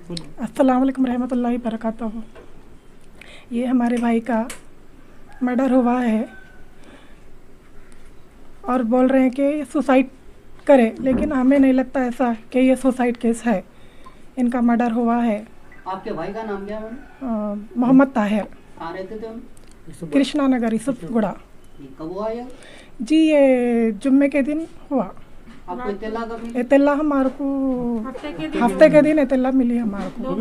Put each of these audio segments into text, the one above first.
अस्सलाम वालेकुम रहमतुल्लाहि बरकातहू। ये हमारे भाई का मर्डर हुआ है और बोल रहे हैं कि सुसाइड करे, लेकिन हमें नहीं लगता ऐसा कि ये सुसाइड केस है। इनका मर्डर हुआ है। आपके भाई का नाम क्या है? मोहम्मद ताहिर। कहाँ रहते थे हम? कृष्णा नगर यूसुफगुड़ा। कब हुआ ये? जी ये जुम्मे के दिन हुआ। आपको इत्तला कब मिली? इत्तला हमारे को हफ्ते के दिन इत्तला मिली हमारे को।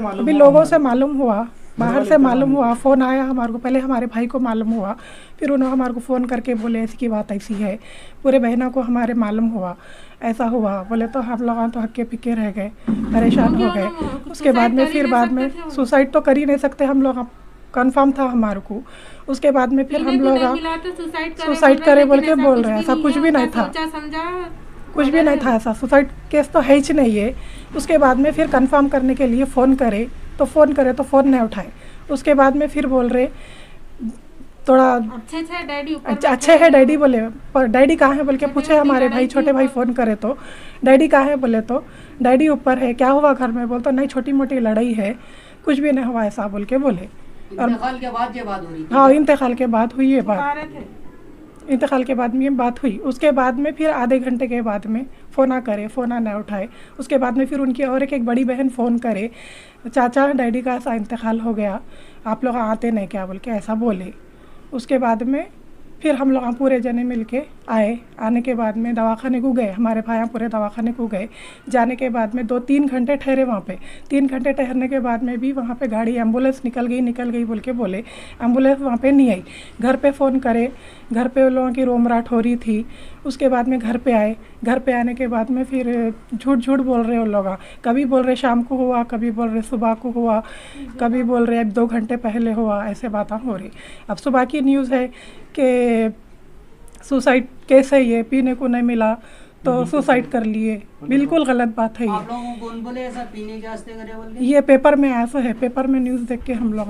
अभी लोगों से मालूम हुआ, बाहर से मालूम हुआ, फ़ोन आया हमारे को। पहले हमारे भाई को मालूम हुआ, फिर उन्होंने हमारे को फ़ोन करके बोले ऐसी की बात ऐसी है। पूरे बहनों को हमारे मालूम हुआ ऐसा हुआ। बोले तो हम लोग तो हक्के पिक्के रह गए, परेशान हो गए। उसके बाद में फिर बाद में सुसाइड तो कर ही नहीं सकते हम लोग, कंफर्म था हमारे को। उसके बाद में फिर हम लोग सुसाइड करे बोल के बोल रहे हैं। ऐसा कुछ भी नहीं था, कुछ भी नहीं था ऐसा। सुसाइड केस तो है ही नहीं है। उसके बाद में फिर कंफर्म करने के लिए फ़ोन करे तो फ़ोन नहीं उठाए। उसके बाद में फिर बोल रहे थोड़ा अच्छे है डैडी बोले, पर डैडी कहाँ है बोल के पूछे हमारे भाई, छोटे भाई फ़ोन करे तो डैडी कहाँ है बोले तो डैडी ऊपर है। क्या हुआ घर में? बोल तो नहीं छोटी मोटी लड़ाई है, कुछ भी नहीं हुआ ऐसा बोल के बोले। और इंतकाल के बाद ये बात हो रही थी? हाँ, इंतकाल के बाद हुई ये बात। इंतकाल के बाद में ये बात हुई। उसके बाद में फिर आधे घंटे के बाद में फ़ोन नहीं उठाए। उसके बाद में फिर उनकी और एक बड़ी बहन फ़ोन करे, चाचा डैडी का ऐसा इंतकाल हो गया, आप लोग आते नहीं क्या बोल के ऐसा बोले। उसके बाद में फिर हम लोग पूरे जने मिल के आए। आने के बाद में दवाखाने को गए, हमारे भाई पूरे दवाखाने को गए। जाने के बाद में 2-3 घंटे ठहरे वहाँ पे। 3 घंटे ठहरने के बाद में भी वहाँ पे गाड़ी एम्बुलेंस निकल गई बोल के बोले। एम्बुलेंस वहाँ पे नहीं आई। घर पे फ़ोन करे, घर पे उन लोगों की रोमराट हो रही थी। उसके बाद में घर पे आए। घर पे आने के बाद में फिर झूठ बोल रहे उन लोग। कभी बोल रहे शाम को हुआ, कभी बोल रहे सुबह को हुआ, कभी बोल रहे 2 घंटे पहले हुआ, ऐसे बातें हो रही। अब सुबह की न्यूज़ है कि सुसाइड केस है, ये पीने को नहीं मिला तो सुसाइड कर लिए। बिल्कुल गलत बात है ये। आप लोगों को कौन बोले ऐसा पीने के वास्ते करे बोल के? ये पेपर में आया सो है, पेपर में न्यूज़ देख के हम लोग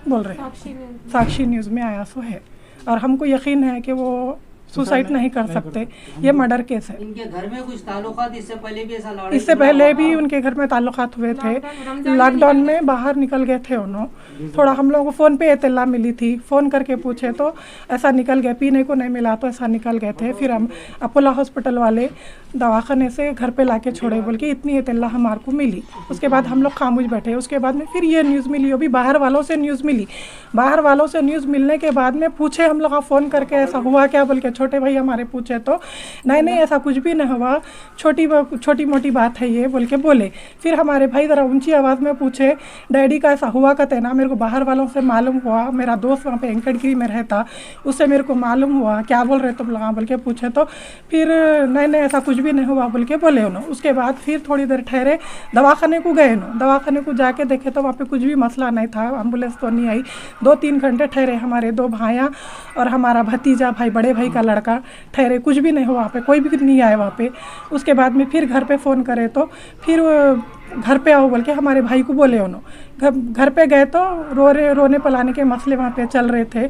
बोल रहे हैं। साक्षी न्यूज़ में आया सो है और हमको यकीन है कि वो सुसाइड नहीं कर सकते। ये मर्डर केस है। इनके घर में कुछ ताल्लुकात इससे पहले भी ऐसा लड़ाई? इससे पहले भी उनके घर में ताल्लुकात हुए थे। लॉकडाउन में बाहर निकल गए थे उन्होंने। थोड़ा हम लोगों को फ़ोन पे इत्तला मिली थी, फ़ोन करके पूछे तो ऐसा निकल गए, पीने को नहीं मिला तो ऐसा निकल गए थे। फिर हम अपोलो हॉस्पिटल वाले दवाखाने से घर पे लाके छोड़े बोल के इतनी इत्तला हमारे को मिली। उसके बाद हम लोग खामोश बैठे। उसके बाद में फिर ये न्यूज़ मिली, अभी बाहर वालों से न्यूज़ मिली। बाहर वालों से न्यूज़ मिलने के बाद में पूछे हम लोग फ़ोन करके ऐसा हुआ क्या बोल के, छोटे भाई हमारे पूछे तो नहीं ऐसा कुछ भी नहीं हुआ, छोटी मोटी बात है ये बोल के बोले। फिर हमारे भाई ज़रा ऊंची आवाज़ में पूछे डैडी का ऐसा हुआ कहते ना, मेरे को बाहर वालों से मालूम हुआ, मेरा दोस्त वहाँ पे एंकड़गिरी में रहता, उससे मेरे को मालूम हुआ, क्या बोल रहे तुम लोग बोल के पूछे तो फिर नहीं ऐसा कुछ भी नहीं हुआ बोल के बोले उन्होंने। उसके बाद फिर थोड़ी देर ठहरे, दवाखाने को गए उन्होंने। दवाखाने को जाके देखे तो वहाँ पे कुछ भी मसला नहीं था, एम्बुलेंस तो नहीं आई। 2-3 घंटे ठहरे, हमारे 2 भाइयाँ और हमारा भतीजा भाई, बड़े भाई का लड़का ठहरे, कुछ भी नहीं हुआ वहाँ पे, कोई भी नहीं आया वहाँ पे। उसके बाद में फिर घर पे फ़ोन करे तो फिर घर पे आओ बोल के हमारे भाई को बोले उन्होंने। घर पे गए तो रोने पलाने के मसले वहाँ पे चल रहे थे।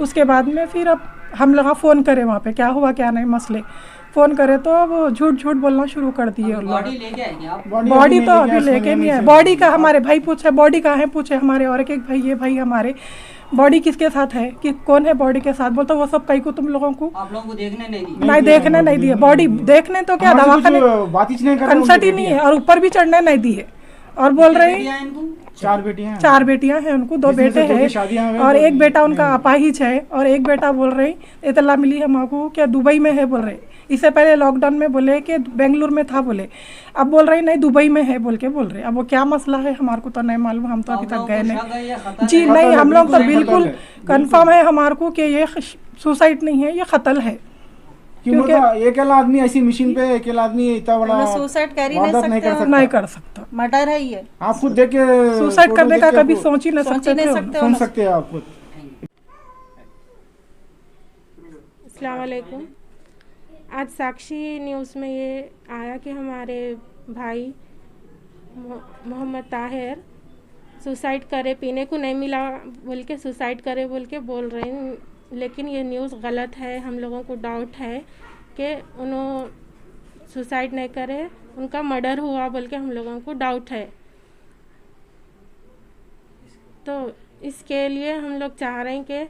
उसके बाद में फिर अब हम लोग फ़ोन करे वहाँ पे क्या हुआ क्या नहीं मसले, फ़ोन करे तो वो झूठ बोलना शुरू कर दिए उन लोग। बॉडी तो अभी लेके नहीं आए। बॉडी का हमारे भाई पूछे बॉडी कहाँ है, पूछे हमारे और एक भाई, ये भाई हमारे बॉडी किसके साथ है कि कौन है बॉडी के साथ, बोलते वो सब कहीं को तुम लोगों को आप लोगों को देखने नहीं नहीं देखने नहीं दिए। बॉडी देखने तो क्या दवाखाने कंसर्ट ही नहीं है और ऊपर भी चढ़ने नहीं दिए। और बोल रहे हैं 4 बेटियां हैं उनको, 2 बेटे हैं और एक बेटा उनका अपाहिज है और एक बेटा बोल रहे इतला मिली हमको क्या दुबई में है बोल रहे। इससे पहले लॉकडाउन में बोले कि बेंगलुरु में था बोले, अब बोल रहे नहीं दुबई में है बोल के बोल रहे। अब वो क्या मसला है हमारे को तो नहीं मालूम, हम तो अभी तक गए नहीं। जी नहीं, हम लोग तो बिल्कुल कंफर्म है हमारे को कि ये सुसाइड नहीं है, ये कत्ल है। क्योंकि अकेला आदमी ऐसी मशीन पे अकेला आदमी इतना बड़ा सुसाइड कर ही नहीं कर सकता। मर्डर है ये। आप खुद देख के सुसाइड करने का कभी सोच ही नहीं सकते। सुन सकते हैं आप खुद। अस्सलाम वालेकुम। आज साक्षी न्यूज़ में ये आया कि हमारे भाई मोहम्मद ताहिर सुसाइड करे, पीने को नहीं मिला बोल के सुसाइड करे बोल के बोल रहे हैं, लेकिन ये न्यूज़ गलत है। हम लोगों को डाउट है कि उन्होंने सुसाइड नहीं करे, उनका मर्डर हुआ बोल के हम लोगों को डाउट है। तो इसके लिए हम लोग चाह रहे हैं कि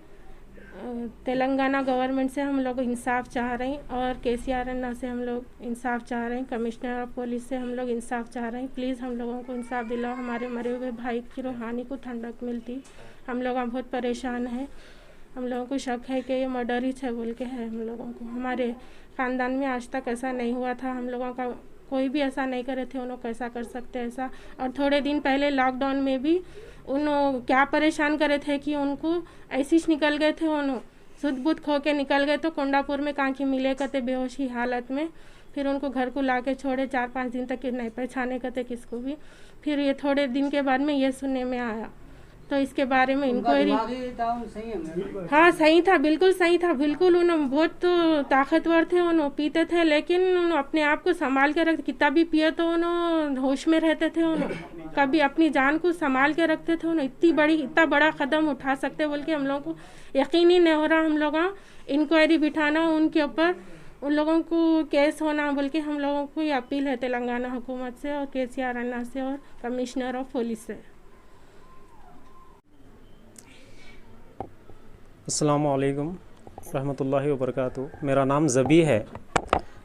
तेलंगाना गवर्नमेंट से हम लोग इंसाफ चाह रहे हैं और KCR अन्ना से हम लोग इंसाफ चाह रहे हैं, कमिश्नर ऑफ पुलिस से हम लोग इंसाफ चाह रहे हैं। प्लीज़ हम लोगों को इंसाफ दिलाओ, हमारे मरे हुए भाई की रूहानी को ठंडक मिलती। हम लोग बहुत परेशान हैं, हम लोगों को शक है कि ये मर्डर ही है बोल के है। हम लोगों को हमारे ख़ानदान में आज तक ऐसा नहीं हुआ था, हम लोगों का कोई भी ऐसा नहीं करे थे, उन्होंने कैसा कर सकते ऐसा। और थोड़े दिन पहले लॉकडाउन में भी उन्होंने क्या परेशान करे थे कि उनको ऐसे ही निकल गए थे, उन्होंने सुध बुध खो के निकल गए। तो कोंडापुर में कहाँ की मिले कहते बेहोशी हालत में, फिर उनको घर को ला के छोड़े, 4-5 दिन तक नहीं पहचाने कहते किसको भी। फिर ये थोड़े दिन के बाद में ये सुनने में आया, तो इसके बारे में इंक्वायरी। हाँ सही था, बिल्कुल सही था, बिल्कुल। उन्होंने बहुत तो ताकतवर थे, उन्होंने पीते थे लेकिन उन्होंने अपने आप को संभाल के रखते। कितना भी पिए तो उन्होंने होश में रहते थे, उन्होंने कभी अपनी जान को संभाल के रखते थे। उन्होंने इतना बड़ा कदम उठा सकते बोल के हम लोगों को यकीन ही नहीं हो रहा। हम लोग इंक्वायरी बिठाना उनके ऊपर, उन लोगों को केस होना बोल के हम लोगों को ये अपील है तेलंगाना हुकूमत से और KCR अन्ना से और कमिश्नर ऑफ पुलिस से। अस्सलामु अलैकुम रहमतुल्लाहि व बरकातुहू। मेरा नाम ज़बी है।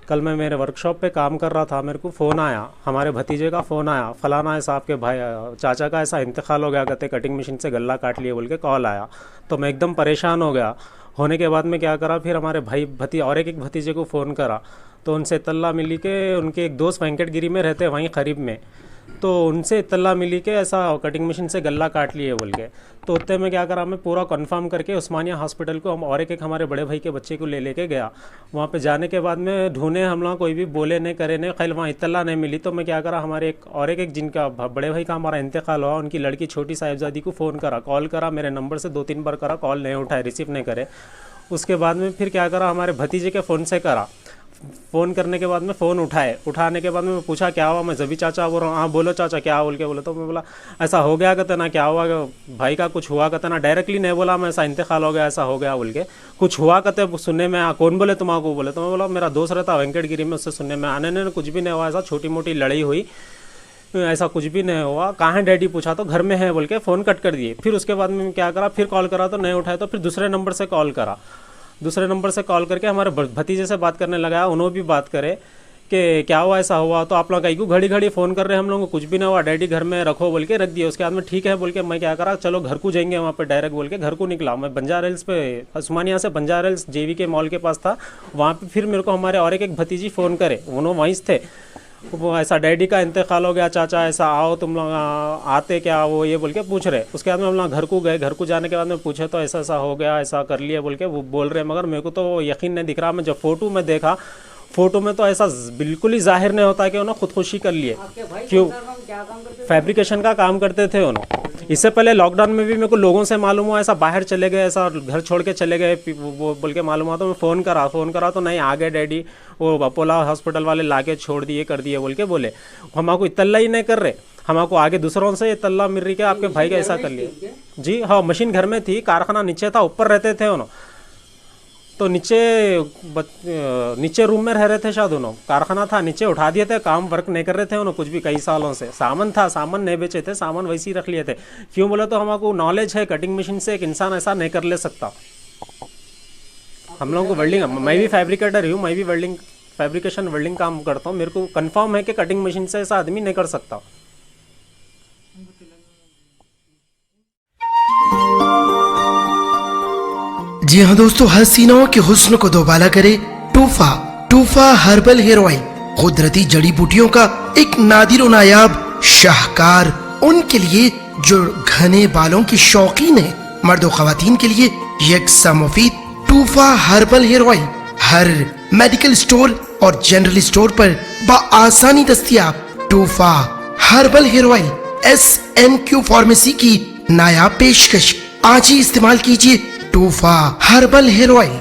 कल मैं मेरे वर्कशॉप पे काम कर रहा था, मेरे को फ़ोन आया, हमारे भतीजे का फ़ोन आया, फ़लाना है साहब के भाई चाचा का ऐसा इंतकाल हो गया, कहते कटिंग मशीन से गला काट लिए बोल के कॉल आया। तो मैं एकदम परेशान हो गया। होने के बाद में क्या करा, फिर हमारे भाई और एक भतीजे को फ़ोन करा, तो उनसे इत्तला मिली कि उनके एक दोस्त वेंकटगिरी में रहते वहीं करीब में, तो उनसे इत्तला मिली कि ऐसा कटिंग मशीन से गला काट लिए बोल के। तो उतने में क्या करा, मैं पूरा कंफर्म करके उस्मानिया हॉस्पिटल को हम और एक हमारे बड़े भाई के बच्चे को ले लेके गया। वहाँ पे जाने के बाद में ढूंढे हम लोग, कोई भी बोले नहीं करे नहीं, खैर वहाँ इत्तला नहीं मिली। तो मैं क्या करा, हमारे एक जिनका बड़े भाई का हमारा इंतकाल हुआ, उनकी लड़की छोटी साहिबजादी को फ़ोन करा, कॉल करा, मेरे नंबर से 2-3 बार करा, कॉल नहीं उठाए, रिसीव नहीं करे। उसके बाद में फिर क्या करा, हमारे भतीजे के फ़ोन से करा, फ़ोन करने के बाद में फ़ोन उठाने के बाद में मैं पूछा क्या हुआ, मैं ज़बी चाचा बोल रहा हूँ। हाँ बोलो चाचा क्या बोल के बोले। तो मैं बोला ऐसा हो गया कहते ना, क्या हुआ भाई का कुछ हुआ कहते ना, डायरेक्टली नहीं बोला मैं ऐसा इंतकाल हो गया ऐसा हो गया बोल के, कुछ हुआ कहते सुनने में। कौन बोले तुम्हारा बोले। तो मैं बोला मेरा दोस्त रहता वेंकटगिरी में, उससे सुनने में आने ने कुछ भी नहीं हुआ, ऐसा छोटी मोटी लड़ाई हुई, ऐसा कुछ भी नहीं हुआ। कहाँ है डैडी पूछा तो घर में है बोल के फ़ोन कट कर दिए। फिर उसके बाद में क्या करा, फिर कॉल करा तो नहीं उठाया, तो फिर दूसरे नंबर से कॉल करा, दूसरे नंबर से कॉल करके हमारे भतीजे से बात करने लगा, उन्होंने भी बात करे कि क्या हुआ ऐसा हुआ। तो आप लोग कहीं को घड़ी फ़ोन कर रहे हैं, हम लोगों को कुछ भी ना हुआ, डैडी घर में रखो बोल के रख दिए। उसके बाद में ठीक है बोल के मैं क्या करा, चलो घर को जाएंगे वहाँ पे डायरेक्ट बोल के घर को निकला। मैं बंजारा हिल्स पे, उस्मानिया से बंजारा हिल्स JV के मॉल के पास था, वहाँ पे फिर मेरे को हमारे और एक भतीजी फ़ोन करे, उन्होंने वहीं थे, वो ऐसा डैडी का इंतकाल हो गया चाचा, ऐसा आओ तुम लोग आते क्या, वो ये बोल के पूछ रहे। उसके बाद में हम लोग घर को गए, घर को जाने के बाद में पूछे तो ऐसा ऐसा हो गया, ऐसा कर लिया बोल के वो बोल रहे, मगर मेरे को तो यकीन नहीं दिख रहा। मैं जब फ़ोटो में देखा, फ़ोटो में तो ऐसा बिल्कुल ही जाहिर नहीं होता कि उन्होंने खुदकुशी कर लिए। क्यों? फैब्रिकेशन का काम करते थे उन्होंने। इससे पहले लॉकडाउन में भी मेरे को लोगों से मालूम हुआ ऐसा बाहर चले गए, ऐसा घर छोड़ के चले गए वो बोल के मालूम हुआ। तो मैं फ़ोन करा तो नहीं, आ गए डैडी, वो अपोला हॉस्पिटल वाले ला के छोड़ दिए कर दिए बोल के बोले। हमको इत्तला ही नहीं कर रहे, हमको आगे दूसरों से इत्तला मिल रही कि आपके भाई का ऐसा कर लिया। जी हाँ, मशीन घर में थी, कारखाना नीचे था, ऊपर रहते थे उन्होंने, तो नीचे रूम में रह रहे थे शायद उन्होंने, कारखाना था नीचे, उठा दिए थे, काम वर्क नहीं कर रहे थे उन्होंने कुछ भी कई सालों से। सामान था, सामान नहीं बेचे थे, सामान वैसे ही रख लिए थे। क्यों बोले तो हमको नॉलेज है, कटिंग मशीन से एक इंसान ऐसा नहीं कर ले सकता। हम लोगों को वेल्डिंग, मैं भी फैब्रिकेटर ही हूँ, मैं भी वेल्डिंग काम करता हूँ, मेरे को कंफर्म है कि कटिंग मशीन से ऐसा आदमी नहीं कर सकता। जी हाँ दोस्तों, हसीनाओं के हुस्न को दोबाला करे टूफा हर्बल हेयर ऑयल, कुदरती जड़ी बूटियों का एक नादिर और नायाब शाहकार, उनके लिए जो घने बालों की शौकीन है, मर्द और खवातीन के लिए यकसा मुफीद टूफा हर्बल हेयर ऑयल हर मेडिकल स्टोर और जनरल स्टोर पर बआसानी दस्तयाब। टूफा herbal hair oil SNQ pharmacy की नायाब पेशकश, आज ही इस्तेमाल कीजिए टूफा हर्बल हेयर ऑयल।